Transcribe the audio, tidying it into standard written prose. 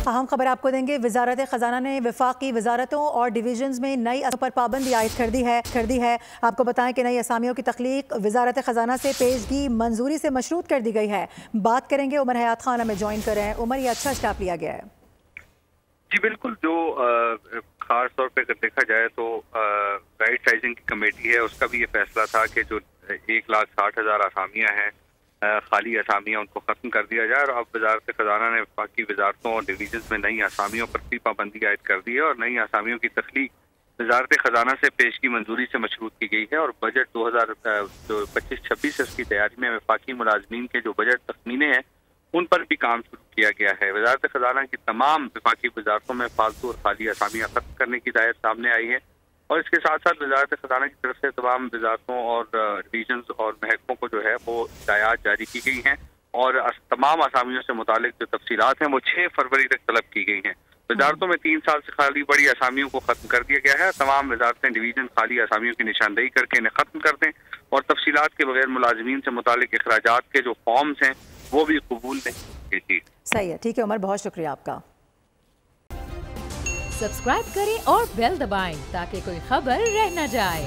अहम खबर आपको देंगे। वजारत खजाना ने वफाकी वजारतों और डिवीजन्स में नई पर पाबंदी आयद कर दी है। आपको बताएं कि नई असामियों की तख्लीक वजारत खजाना से पेशगी मंजूरी से मशरूत कर दी गई है। बात करेंगे उमर हयात खान हमें ज्वाइन कर रहे हैं। उमर, ये अच्छा स्टेप लिया गया है? जी बिल्कुल, जो खास तौर पे अगर देखा जाए तो राइट साइजिंग की कमेटी है, उसका भी ये फैसला था कि जो 1,60,000 असामियाँ हैं खाली असामियाँ, उनको ख़त्म कर दिया जाए। और अब वजारत खजाना ने बाकी वजारतों और डिवीजन में नई असामियों पर भी पाबंदी आयद कर दी है और नई असामियों की तख्लीक वजारत खजाना से पेशगी मंजूरी से मशरूत की गई है। और बजट 2025-26 इसकी तैयारी में वफाकी मुलाजमीन के जो बजट तखमीने हैं उन पर भी काम शुरू किया गया है। वजारत खजाना की तमाम वफाकी वजारतों में फालतू और खाली असामियाँ खत्म करने की हिदायत सामने आई है और इसके साथ साथ वजारत खजाना की तरफ से तमाम वजारतों और डिवीजन और महकमों को जो है वो हिदायत जारी की गई हैं और तमाम असामियों से मुतालिक जो तफसीलात हैं वो 6 फरवरी तक तलब की गई हैं। वजारतों में 3 साल से खाली पड़ी असामियों को खत्म कर दिया गया है। तमाम वजारतें डिवीजन खाली असामियों की निशानदेही करके इन्हें खत्म कर दें और तफसीलात के बगैर मुलाजमीन से मुतालिक अखराजात के जो फॉर्म्स हैं वो भी कबूल नहीं की। सही है, ठीक है उमर, बहुत शुक्रिया आपका। सब्सक्राइब करें और बेल दबाएं ताकि कोई खबर रह न जाए।